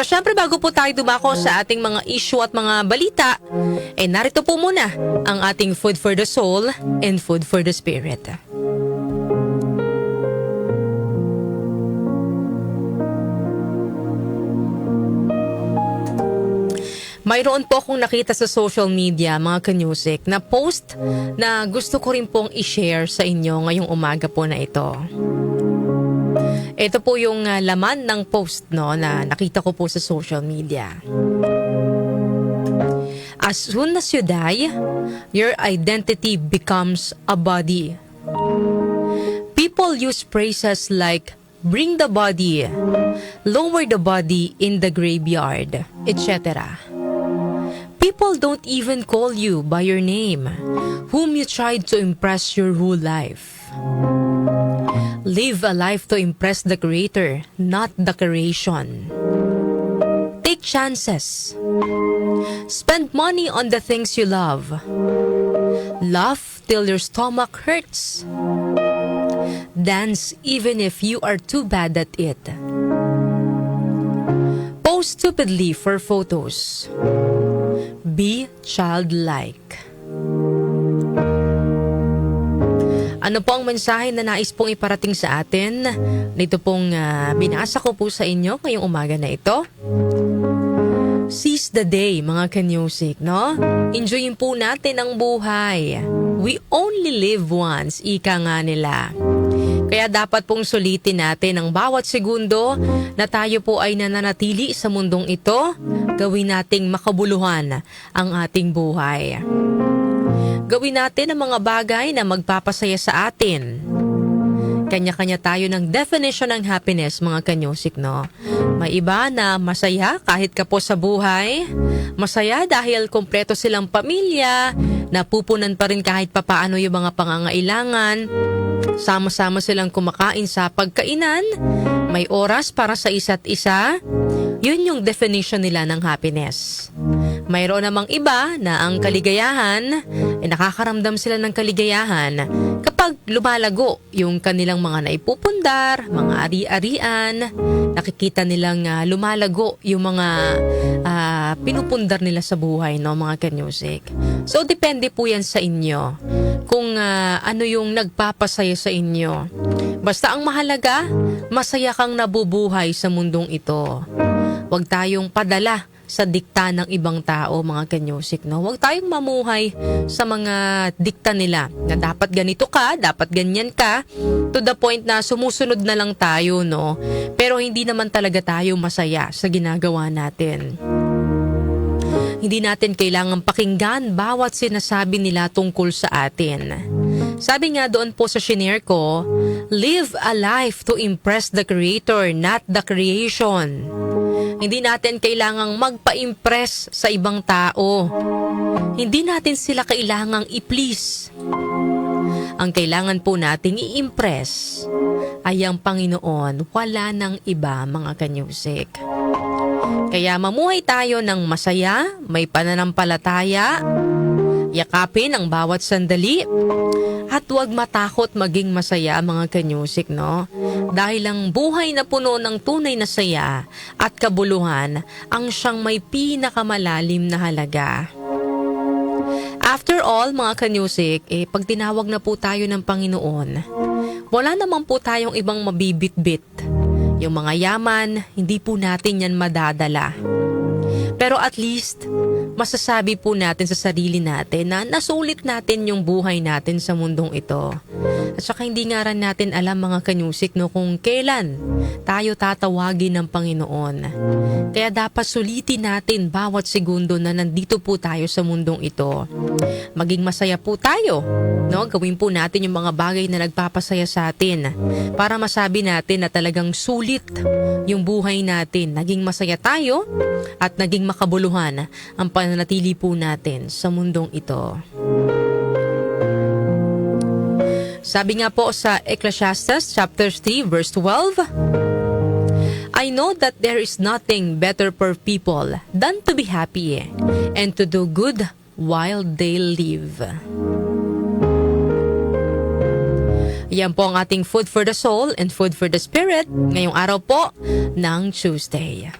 Pero syempre bago po tayo dumako sa ating mga issue at mga balita, narito po muna ang ating food for the soul and food for the spirit. Mayroon po akong nakita sa social media, mga kanyusik, na post na gusto ko rin pong i-share sa inyo ngayong umaga po na ito. Ito po yung laman ng post na nakita ko po sa social media. As soon as you die, your identity becomes a body. People use phrases like, bring the body, lower the body in the graveyard, etc. People don't even call you by your name, whom you tried to impress your whole life. Live a life to impress the Creator, not the creation. Take chances. Spend money on the things you love. Laugh till your stomach hurts. Dance even if you are too bad at it. Pose stupidly for photos. Be childlike. Ano po ang mensahe na nais pong iparating sa atin? Nito pong binasa ko po sa inyo ngayong umaga na ito. Seize the day, mga kanyusik, no? Enjoyin po natin ang buhay. We only live once, ika nga nila. Kaya dapat pong sulitin natin ang bawat segundo na tayo po ay nananatili sa mundong ito. Gawin nating makabuluhan ang ating buhay. Gawin natin ang mga bagay na magpapasaya sa atin. Kanya-kanya tayo ng definition ng happiness, mga kanyusik, no? May iba na masaya kahit kapos sa buhay. Masaya dahil kompleto silang pamilya, napupunan pa rin kahit papaano yung mga pangangailangan. Sama-sama silang kumakain sa pagkainan. May oras para sa isa't isa. Yun yung definition nila ng happiness. Mayroon namang iba na ang kaligayahan, nakakaramdam sila ng kaligayahan kapag lumalago yung kanilang mga naipupundar, mga ari-arian, nakikita nilang lumalago yung mga pinupundar nila sa buhay, no, mga kanyusik. So, depende po yan sa inyo kung ano yung nagpapasaya sa inyo. Basta ang mahalaga, masaya kang nabubuhay sa mundong ito. Huwag tayong padala sa dikta ng ibang tao, mga kanyusik, no? Huwag tayong mamuhay sa mga dikta nila na dapat ganito ka, dapat ganyan ka, to the point na sumusunod na lang tayo, no? Pero hindi naman talaga tayo masaya sa ginagawa natin. Hindi natin kailangang pakinggan bawat sinasabi nila tungkol sa atin. Sabi nga doon po sa shinare ko, live a life to impress the Creator, not the creation. Hindi natin kailangang magpa-impress sa ibang tao. Hindi natin sila kailangang i-please. Ang kailangan po nating i-impress ay ang Panginoon, wala nang iba, mga kanyusik. Kaya mamuhay tayo ng masaya, may pananampalataya, yakapin ang bawat sandali, at huwag matakot maging masaya, mga kanyusik, no? Dahil ang buhay na puno ng tunay na saya at kabuluhan ang siyang may pinakamalalim na halaga. After all, mga kanyusik, pag tinawag na po tayo ng Panginoon, wala naman po tayong ibang mabibitbit. Yung mga yaman, hindi po natin yan madadala. Pero at least, masasabi po natin sa sarili natin na nasulit natin yung buhay natin sa mundong ito. At saka hindi nga rin natin alam, mga kanyusik, no, kung kailan tayo tatawagin ng Panginoon. Kaya dapat sulitin natin bawat segundo na nandito po tayo sa mundong ito. Maging masaya po tayo, no? Gawin po natin yung mga bagay na nagpapasaya sa atin para masabi natin na talagang sulit yung buhay natin. Naging masaya tayo at naging makabuluhan ang pananatili po natin sa mundong ito. Sabi nga po sa Ecclesiastes chapter 3 verse 12, I know that there is nothing better for people than to be happy and to do good while they live. Yan po ang ating food for the soul and food for the spirit ngayong araw po ng Tuesday.